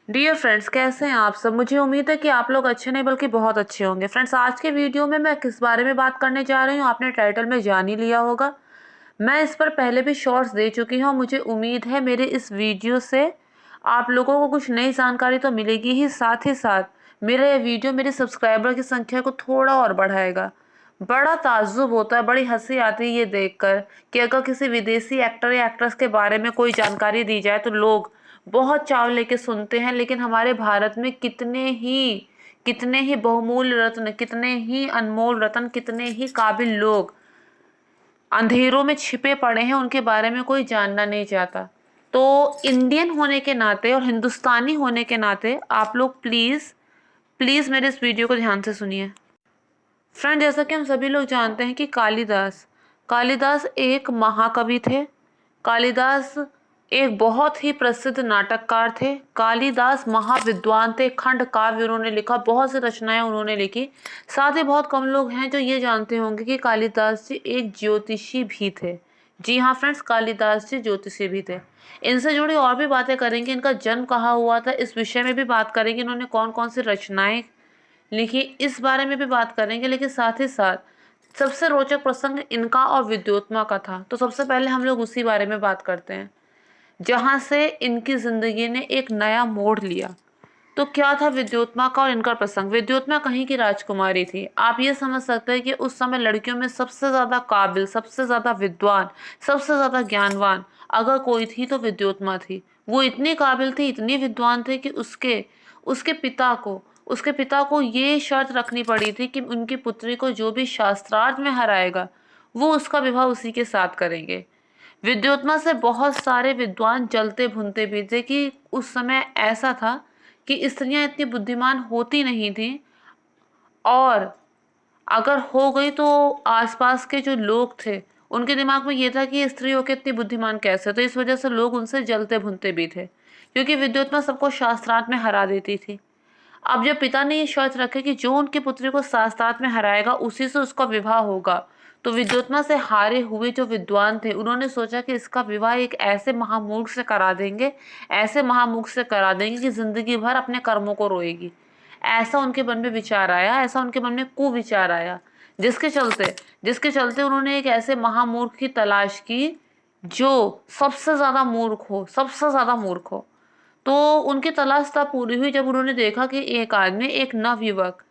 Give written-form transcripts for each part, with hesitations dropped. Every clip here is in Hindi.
डियर फ्रेंड्स, कैसे हैं आप सब। मुझे उम्मीद है कि आप लोग अच्छे नहीं बल्कि बहुत अच्छे होंगे। फ्रेंड्स, आज के वीडियो में मैं किस बारे में बात करने जा रही हूँ आपने टाइटल में जान ही लिया होगा। मैं इस पर पहले भी शॉर्ट्स दे चुकी हूँ। मुझे उम्मीद है मेरे इस वीडियो से आप लोगों को कुछ नई जानकारी तो मिलेगी ही, साथ मेरा ये वीडियो मेरे सब्सक्राइबर की संख्या को थोड़ा और बढ़ाएगा। बड़ा ताज्जुब होता है, बड़ी हंसी आती है ये देखकर कि अगर किसी विदेशी एक्टर या एक्ट्रेस के बारे में कोई जानकारी दी जाए तो लोग बहुत चाव लेके सुनते हैं। लेकिन हमारे भारत में कितने ही बहुमूल्य रत्न, कितने ही अनमोल रत्न, कितने ही काबिल लोग अंधेरों में छिपे पड़े हैं, उनके बारे में कोई जानना नहीं चाहता। तो इंडियन होने के नाते और हिंदुस्तानी होने के नाते आप लोग प्लीज़ प्लीज़ मेरे इस वीडियो को ध्यान से सुनिए। फ्रेंड, जैसा कि हम सभी लोग जानते हैं कि कालिदास कालिदास एक महाकवि थे। कालिदास एक बहुत ही प्रसिद्ध नाटककार थे। कालिदास महाविद्वान थे। खंड काव्य उन्होंने लिखा, बहुत सी रचनाएं उन्होंने लिखी। साथ ही बहुत कम लोग हैं जो ये जानते होंगे कि कालिदास जी एक ज्योतिषी भी थे। जी हाँ फ्रेंड्स, कालिदास जी ज्योतिषी भी थे। इनसे जुड़ी और भी बातें करेंगे। इनका जन्म कहाँ हुआ था इस विषय में भी बात करेंगे। इन्होंने कौन कौन सी रचनाएं लिखी इस बारे में भी बात करेंगे। लेकिन साथ ही साथ सबसे रोचक प्रसंग इनका और विद्योत्मा का था। तो सबसे पहले हम लोग उसी बारे में बात करते हैं जहां से इनकी जिंदगी ने एक नया मोड़ लिया। तो क्या था विद्योत्मा का और इनका प्रसंग। विद्योत्मा कहीं की राजकुमारी थी। आप ये समझ सकते हैं कि उस समय लड़कियों में सबसे ज्यादा काबिल, सबसे ज्यादा विद्वान, सबसे ज्यादा ज्ञानवान अगर कोई थी तो विद्योत्मा थी। वो इतनी काबिल थी, इतनी विद्वान थे कि उसके उसके पिता को उसके पिता को ये शर्त रखनी पड़ी थी कि उनकी पुत्री को जो भी शास्त्रार्थ में हराएगा वो उसका विवाह उसी के साथ करेंगे। विद्योत्मा से बहुत सारे विद्वान जलते भुनते भी थे कि उस समय ऐसा था कि स्त्रियां इतनी बुद्धिमान होती नहीं थी, और अगर हो गई तो आसपास के जो लोग थे उनके दिमाग में ये था कि ये स्त्री होकर इतनी बुद्धिमान कैसे। तो इस वजह से लोग उनसे जलते भुनते भी थे, क्योंकि विद्योत्मा सबको शास्त्रार्थ में हरा देती थी। अब जब पिता ने ये शर्त रखी कि जो उनकी पुत्री को शास्त्रार्थ में हराएगा उसी से उसका विवाह होगा, तो विद्योत्मा से हारे हुए जो विद्वान थे उन्होंने सोचा कि इसका विवाह एक ऐसे महामूर्ख से करा देंगे, ऐसे महामूर्ख से करा देंगे कि जिंदगी भर अपने कर्मों को रोएगी। ऐसा उनके मन में विचार आया, ऐसा उनके मन में कुविचार आया, जिसके चलते जिसके चलते उन्होंने एक ऐसे महामूर्ख की तलाश की जो सबसे ज्यादा मूर्ख हो, सबसे ज्यादा मूर्ख हो। तो उनकी तलाश तब पूरी हुई जब उन्होंने देखा कि एक आदमी, एक नवयुवक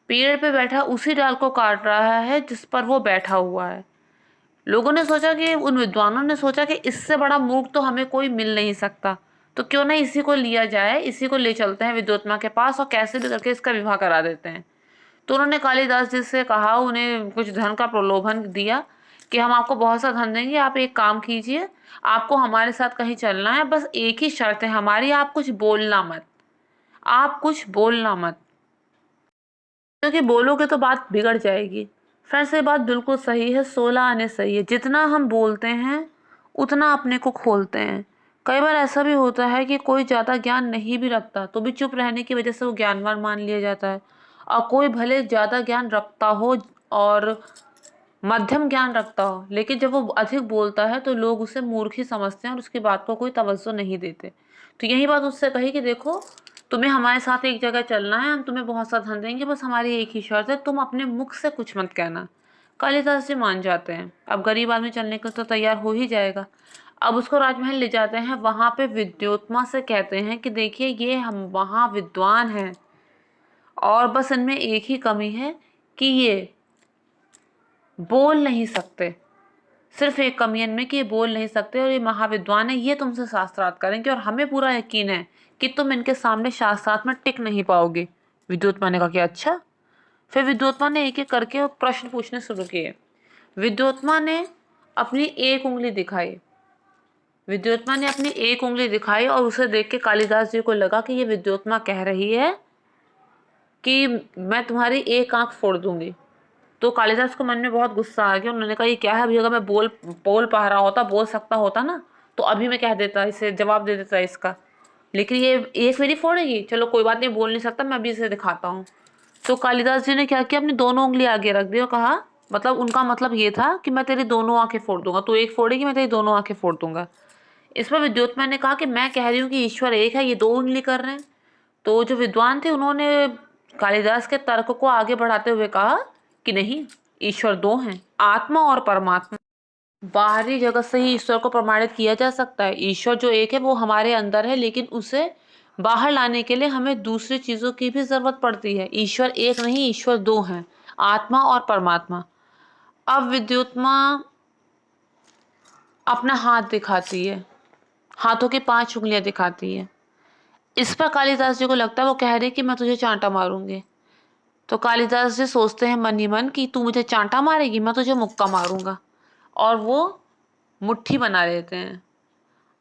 पेड़ पे बैठा उसी डाल को काट रहा है जिस पर वो बैठा हुआ है। लोगों ने सोचा कि उन विद्वानों ने सोचा कि इससे बड़ा मूर्ख तो हमें कोई मिल नहीं सकता, तो क्यों ना इसी को लिया जाए, इसी को ले चलते हैं विद्योत्मा के पास और कैसे भी करके इसका विवाह करा देते हैं। तो उन्होंने कालिदास जी से कहा, उन्हें कुछ धन का प्रलोभन दिया कि हम आपको बहुत सा धन देंगे, आप एक काम कीजिए, आपको हमारे साथ कहीं चलना है, बस एक ही शर्त है हमारी, आप कुछ बोलना मत, आप कुछ बोलना मत, क्योंकि बोलोगे तो बात बिगड़ जाएगी। फ्रेंड्स, ये बात बिल्कुल सही है, 16 आने सही है। जितना हम बोलते हैं उतना अपने को खोलते हैं। कई बार ऐसा भी होता है कि कोई ज़्यादा ज्ञान नहीं भी रखता तो भी चुप रहने की वजह से वो ज्ञानवान मान लिया जाता है, और कोई भले ज़्यादा ज्ञान रखता हो और मध्यम ज्ञान रखता हो, लेकिन जब वो अधिक बोलता है तो लोग उसे मूर्ख ही समझते हैं और उसकी बात को कोई तवज्जो नहीं देते। तो यही बात उससे कही कि देखो, तुम्हें हमारे साथ एक जगह चलना है, हम तुम्हें बहुत सा धन देंगे, बस हमारी एक ही शर्त है, तुम अपने मुख से कुछ मत कहना। कालिदास जी मान जाते हैं। अब गरीब आदमी चलने को तो तैयार हो ही जाएगा। अब उसको राजमहल ले जाते हैं। वहां पे विद्योत्मा से कहते हैं कि देखिए, ये हम वहाँ विद्वान हैं और बस इनमें एक ही कमी है कि ये बोल नहीं सकते। सिर्फ एक कमी है इनमें कि ये बोल नहीं सकते, और ये महाविद्वान है, ये तुमसे शास्त्रार्थ करेंगे और हमें पूरा यकीन है कि तुम इनके सामने शास्त्रार्थ में टिक नहीं पाओगे। विद्योत्मा ने कहा कि अच्छा। फिर विद्योत्मा ने एक एक करके प्रश्न पूछने शुरू किए। विद्योत्मा ने अपनी एक उंगली दिखाई। विद्योत्मा ने अपनी एक उंगली दिखाई और उसे देख के कालिदास जी को लगा कि ये विद्योत्मा कह रही है कि मैं तुम्हारी एक आंख फोड़ दूंगी। तो कालिदास को मन में बहुत गुस्सा आ गया। उन्होंने कहा ये क्या है, अभी अगर मैं बोल बोल पा रहा होता, बोल सकता होता ना, तो अभी मैं कह देता, इसे जवाब दे देता इसका। लेकिन ये एक मेरी फोड़ेगी, चलो कोई बात नहीं, बोल नहीं सकता, मैं अभी इसे दिखाता हूँ। तो कालिदास जी ने क्या किया, अपनी दोनों उंगली आगे रख दी और कहा, मतलब उनका मतलब ये था कि मैं तेरी दोनों आंखें फोड़ दूंगा, तू एक फोड़ेगी, मैं तेरी दोनों आंखें फोड़ दूंगा। इस पर विद्योत्मा ने कहा कि मैं कह रही हूँ कि ईश्वर एक है, ये दो उंगली कर रहे हैं। तो जो विद्वान थे उन्होंने कालिदास के तर्क को आगे बढ़ाते हुए कहा कि नहीं, ईश्वर दो हैं, आत्मा और परमात्मा। बाहरी जगत से ही ईश्वर को प्रमाणित किया जा सकता है। ईश्वर जो एक है वो हमारे अंदर है, लेकिन उसे बाहर लाने के लिए हमें दूसरी चीजों की भी जरूरत पड़ती है। ईश्वर एक नहीं, ईश्वर दो हैं, आत्मा और परमात्मा। अब विद्युत्मा अपना हाथ दिखाती है, हाथों की 5 उंगलियां दिखाती है। इस पर कालिदास जी को लगता है, वो कह रही कि मैं तुझे चांटा मारूंगी। तो कालिदास जी सोचते हैं मन ही मन कि तू मुझे चांटा मारेगी, मैं तुझे मुक्का मारूंगा, और वो मुट्ठी बना लेते हैं।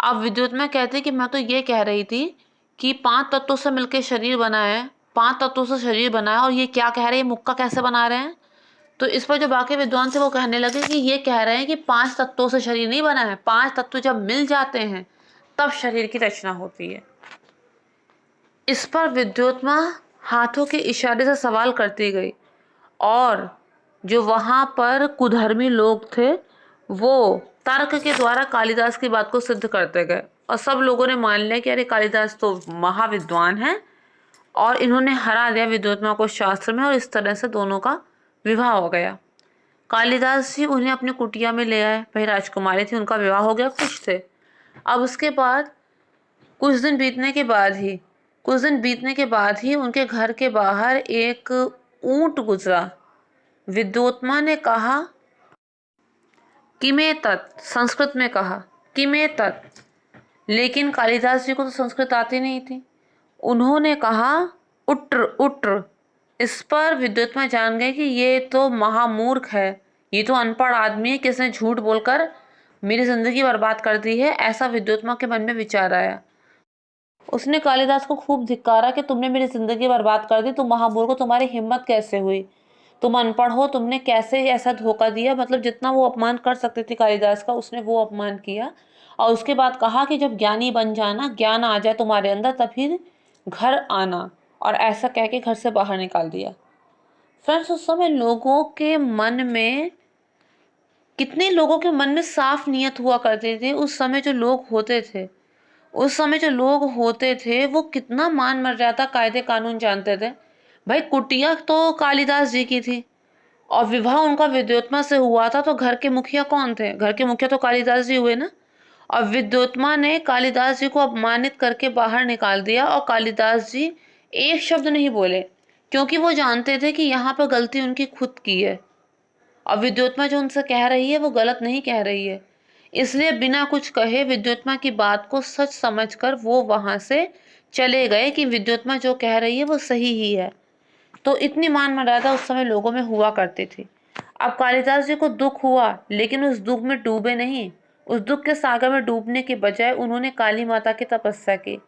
अब विद्युत्मा कहते हैं कि मैं तो ये कह रही थी कि 5 तत्वों से मिलकर शरीर बना है, 5 तत्वों से शरीर बना है, और ये क्या कह रहे हैं, मुक्का कैसे बना रहे हैं। तो इस पर जो बाकी विद्वान थे वो कहने लगे कि ये कह रहे हैं कि 5 तत्वों से शरीर नहीं बना है, 5 तत्व जब मिल जाते हैं तब शरीर की रचना होती है। इस पर विद्युत्मा हाथों के इशारे से सवाल करती गई, और जो वहां पर कुधर्मी लोग थे वो तर्क के द्वारा कालिदास की बात को सिद्ध करते गए, और सब लोगों ने मान लिया कि अरे कालिदास तो महाविद्वान है, और इन्होंने हरा दिया विद्युत्मा को शास्त्र में, और इस तरह से दोनों का विवाह हो गया। कालिदास जी उन्हें अपनी कुटिया में ले आए। भाई राजकुमारी थी, उनका विवाह हो गया, खुश थे। अब उसके बाद कुछ दिन बीतने के बाद ही उनके घर के बाहर एक ऊंट गुजरा। विद्योत्मा ने कहा कि मैं तत्, संस्कृत में कहा कि मैं तत्, लेकिन कालिदास जी को तो संस्कृत आती नहीं थी। उन्होंने कहा उट्र उट्र। इस पर विद्युत्मा जान गए कि ये तो महामूर्ख है, ये तो अनपढ़ आदमी है, किसने झूठ बोलकर मेरी जिंदगी बर्बाद कर दी है, ऐसा विद्युत्मा के मन में विचार आया। उसने कालिदास को खूब धिक्कारा कि तुमने मेरी जिंदगी बर्बाद कर दी, तुम महामूर्ख हो, तुम्हारी हिम्मत कैसे हुई, तुम अनपढ़ हो, तुमने कैसे ऐसा धोखा दिया। मतलब जितना वो अपमान कर सकती थी कालिदास का, उसने वो अपमान किया। और उसके बाद कहा कि जब ज्ञानी बन जाना, ज्ञान आ जाए तुम्हारे अंदर, तब फिर घर आना, और ऐसा कह के घर से बाहर निकाल दिया। फ्रेंड्स, उस समय लोगों के मन में, कितने लोगों के मन में साफ नियत हुआ करते थे। उस समय जो लोग होते थे वो कितना मान मर्यादा, कायदे कानून जानते थे। भाई कुटिया तो कालिदास जी की थी, और विवाह उनका विद्योत्मा से हुआ था, तो घर के मुखिया कौन थे? घर के मुखिया तो कालिदास जी हुए ना। और विद्योत्मा ने कालिदास जी को अपमानित करके बाहर निकाल दिया, और कालिदास जी एक शब्द नहीं बोले, क्योंकि वो जानते थे कि यहाँ पर गलती उनकी खुद की है, और विद्योत्मा जो उनसे कह रही है वो गलत नहीं कह रही है। इसलिए बिना कुछ कहे विद्योत्मा की बात को सच समझकर वो वहां से चले गए कि विद्योत्मा जो कह रही है वो सही ही है। तो इतनी मान मर्यादा उस समय लोगों में हुआ करती थी। अब कालिदास जी को दुख हुआ, लेकिन उस दुख में डूबे नहीं। उस दुख के सागर में डूबने के बजाय उन्होंने काली माता की तपस्या की,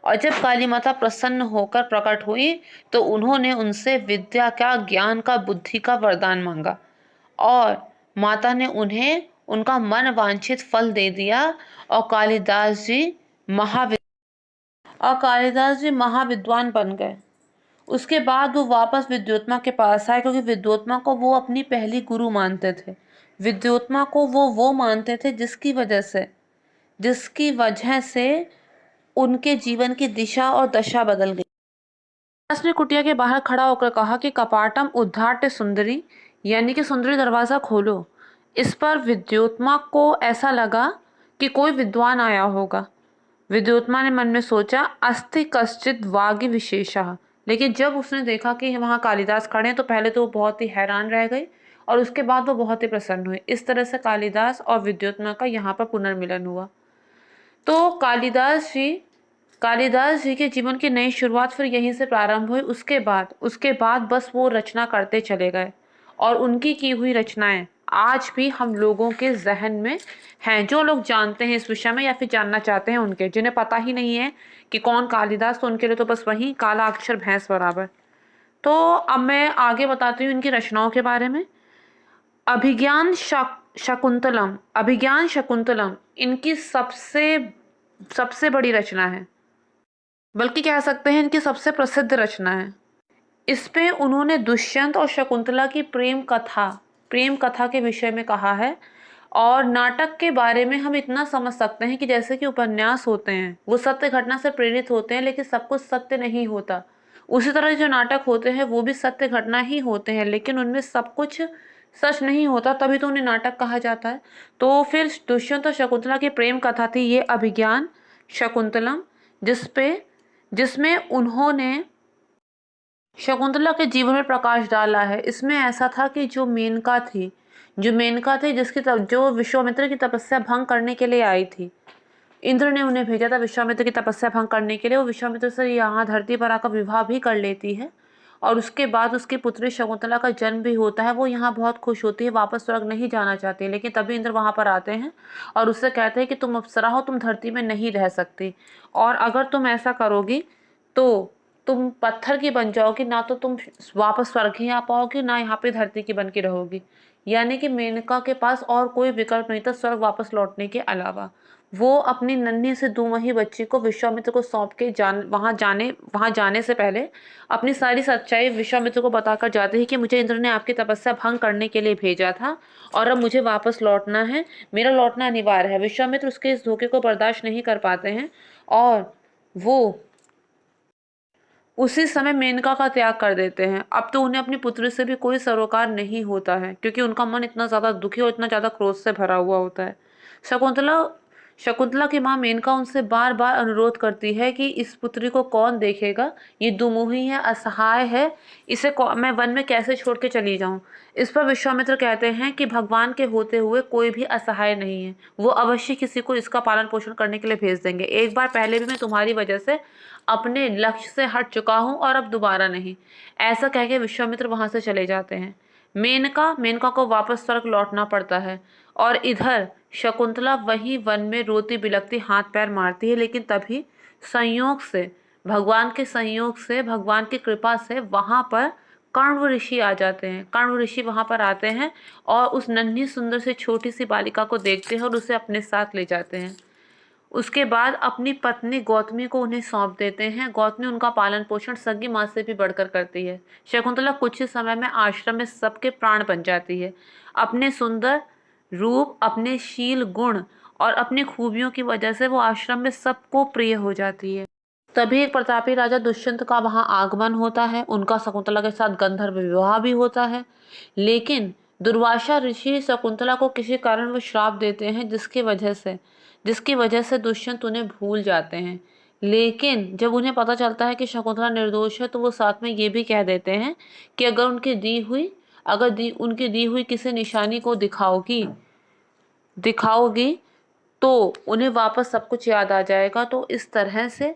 और जब काली माता प्रसन्न होकर प्रकट हुई तो उन्होंने उनसे विद्या का, ज्ञान का, बुद्धि का वरदान मांगा, और माता ने उन्हें उनका मन वांछित फल दे दिया, और कालिदास जी महाविद्वान बन गए। उसके बाद वो वापस विद्योत्मा के पास आए, क्योंकि विद्योत्मा को वो अपनी पहली गुरु मानते थे। विद्योत्मा को वो मानते थे जिसकी वजह से उनके जीवन की दिशा और दशा बदल गई। दास ने कुटिया के बाहर खड़ा होकर कहा कि कपाटम उद्धाट्य सुंदरी, यानी कि सुंदरी दरवाजा खोलो। इस पर विद्योत्मा को ऐसा लगा कि कोई विद्वान आया होगा। विद्योत्मा ने मन में सोचा अस्ति कश्चित वागी विशेषः, लेकिन जब उसने देखा कि वहाँ कालिदास खड़े हैं तो पहले तो वो बहुत ही हैरान रह गई, और उसके बाद वो बहुत ही प्रसन्न हुई। इस तरह से कालिदास और विद्योत्मा का यहाँ पर पुनर्मिलन हुआ। तो कालिदास जी के जीवन की नई शुरुआत फिर यहीं से प्रारंभ हुई। उसके बाद बस वो रचना करते चले गए, और उनकी की हुई रचनाएं आज भी हम लोगों के जहन में हैं। जो लोग जानते हैं इस विषय में या फिर जानना चाहते हैं, उनके जिन्हें पता ही नहीं है कि कौन कालिदास, तो उनके लिए तो बस वही काला अक्षर भैंस बराबर। तो अब मैं आगे बताती हूँ इनकी रचनाओं के बारे में। अभिज्ञान शकुंतलम इनकी सबसे सबसे बड़ी रचना है, बल्कि कह सकते हैं इनकी सबसे प्रसिद्ध रचना है। इस पे उन्होंने दुष्यंत और शकुंतला की प्रेम कथा के विषय में कहा है, और नाटक के बारे में हम इतना समझ सकते हैं कि जैसे कि उपन्यास होते हैं वो सत्य घटना से प्रेरित होते हैं, लेकिन सब कुछ सत्य नहीं होता। उसी तरह जो नाटक होते हैं वो भी सत्य घटना ही होते हैं, लेकिन उनमें सब कुछ सच नहीं होता, तभी तो उन्हें नाटक कहा जाता है। तो फिर दुष्यंत और शकुंतला की प्रेम कथा थी ये अभिज्ञान शकुंतलम, जिसमें उन्होंने शकुंतला के जीवन में प्रकाश डाला है। इसमें ऐसा था कि जो मेनका थी जो विश्वामित्र की तपस्या भंग करने के लिए आई थी, इंद्र ने उन्हें भेजा था विश्वामित्र की तपस्या भंग करने के लिए। वो विश्वामित्र से यहाँ धरती पर आकर विवाह भी कर लेती है और उसके बाद उसकी पुत्री शकुंतला का जन्म भी होता है। वो यहाँ बहुत खुश होती है, वापस स्वर्ग नहीं जाना चाहती, लेकिन तभी इंद्र वहाँ पर आते हैं और उससे कहते हैं कि तुम अप्सरा हो, तुम धरती में नहीं रह सकती, और अगर तुम ऐसा करोगी तो तुम पत्थर की बन जाओगी, ना तो तुम वापस स्वर्ग ही आ पाओगी, ना यहाँ पे धरती की बन के रहोगी। यानी कि मेनका के पास और कोई विकल्प नहीं था स्वर्ग वापस लौटने के अलावा। वो अपनी नन्ही से 2 महीने बच्ची को विश्वामित्र को सौंप के वहां जाने से पहले अपनी सारी सच्चाई विश्वामित्र को बताकर जाते हैं कि मुझे इंद्र ने आपकी तपस्या भंग करने के लिए भेजा था और अब मुझे वापस लौटना है, मेरा लौटना अनिवार्य है। विश्वामित्र उसके इस धोखे को बर्दाश्त नहीं कर पाते हैं और वो उसी समय मेनका का त्याग कर देते हैं। अब तो उन्हें अपनी पुत्री से भी कोई सरोकार नहीं होता है, क्योंकि उनका मन इतना ज्यादा दुखी और इतना ज्यादा क्रोध से भरा हुआ होता है। शकुंतला शकुंतला की माँ मेनका उनसे बार बार अनुरोध करती है कि इस पुत्री को कौन देखेगा, ये दुमुही है, असहाय है, मैं वन में कैसे छोड़ के चली जाऊं। इस पर विश्वामित्र कहते हैं कि भगवान के होते हुए कोई भी असहाय नहीं है, वो अवश्य किसी को इसका पालन पोषण करने के लिए भेज देंगे। एक बार पहले भी मैं तुम्हारी वजह से अपने लक्ष्य से हट चुका हूं और अब दोबारा नहीं। ऐसा कह के विश्वामित्र वहां से चले जाते हैं। मेनका को वापस स्वर्ग लौटना पड़ता है और इधर शकुंतला वही वन में रोती बिलखती हाथ पैर मारती है, लेकिन तभी संयोग से भगवान की कृपा से वहां पर कण्व ऋषि आ जाते हैं। कण्व ऋषि वहां पर आते हैं और उस नन्ही सुंदर से छोटी सी बालिका को देखते हैं और उसे अपने साथ ले जाते हैं। उसके बाद अपनी पत्नी गौतमी को उन्हें सौंप देते हैं। गौतमी उनका पालन पोषण सगी माँ से भी बढ़कर करती है। शकुंतला कुछ ही समय में आश्रम में सबके प्राण बन जाती है। अपने सुंदर रूप, अपने शील गुण और अपनी खूबियों की वजह से वो आश्रम में सबको प्रिय हो जाती है। तभी एक प्रतापी राजा दुष्यंत का वहां आगमन होता है। उनका शकुंतला के साथ गंधर्व विवाह भी होता है, लेकिन दुर्वासा ऋषि शकुंतला को किसी कारण वो श्राप देते हैं, जिसकी वजह से दुष्यंत उन्हें भूल जाते हैं। लेकिन जब उन्हें पता चलता है कि शकुंतला निर्दोष है, तो वो साथ में ये भी कह देते हैं कि उनकी दी हुई किसी निशानी को दिखाओगी तो उन्हें वापस सब कुछ याद आ जाएगा। तो इस तरह से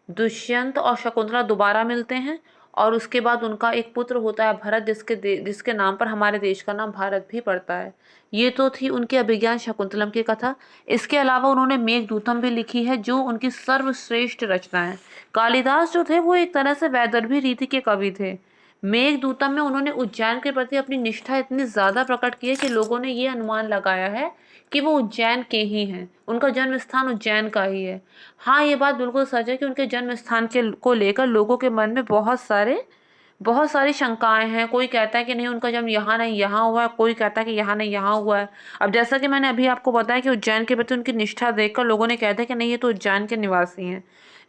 दुष्यंत और शकुंतला दोबारा मिलते हैं और उसके बाद उनका एक पुत्र होता है भरत, जिसके नाम पर हमारे देश का नाम भारत भी पड़ता है। ये तो थी उनकी अभिज्ञान शकुंतलम की कथा। इसके अलावा उन्होंने मेघदूतम भी लिखी है, जो उनकी सर्वश्रेष्ठ रचना है। कालिदास जो थे वो एक तरह से वैदर्भी रीति के कवि थे। मेघदूतम में उन्होंने उज्जैन के प्रति अपनी निष्ठा इतनी ज्यादा प्रकट की है कि लोगों ने ये अनुमान लगाया है कि वो उज्जैन के ही हैं, उनका जन्म स्थान उज्जैन का ही है। हाँ, ये बात बिल्कुल सच है कि उनके जन्म स्थान को लेकर लोगों के मन में बहुत सारी शंकाएं हैं। कोई कहता है कि नहीं, उनका जन्म यहाँ नहीं यहाँ हुआ है, कोई कहता है कि यहाँ नहीं यहाँ हुआ है। अब जैसा कि मैंने अभी आपको बताया कि उज्जैन के प्रति उनकी निष्ठा देखकर लोगों ने कहते हैं कि नहीं, ये तो उज्जैन के निवासी हैं।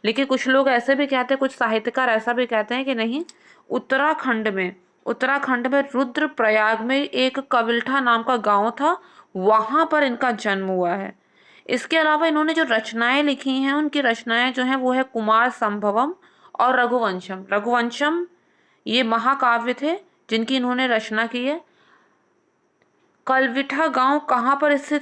लेकिन कुछ लोग ऐसे भी कहते हैं, कुछ साहित्यकार ऐसा भी कहते हैं कि नहीं, उत्तराखंड में रुद्रप्रयाग में एक कविल्ठा नाम का गांव था, वहां पर इनका जन्म हुआ है। इसके अलावा इन्होंने जो रचनाएं लिखी हैं, उनकी रचनाएं जो हैं वो है कुमार संभवम और रघुवंशम ये महाकाव्य थे जिनकी इन्होंने रचना की है। कलविठा गांव कहाँ पर स्थित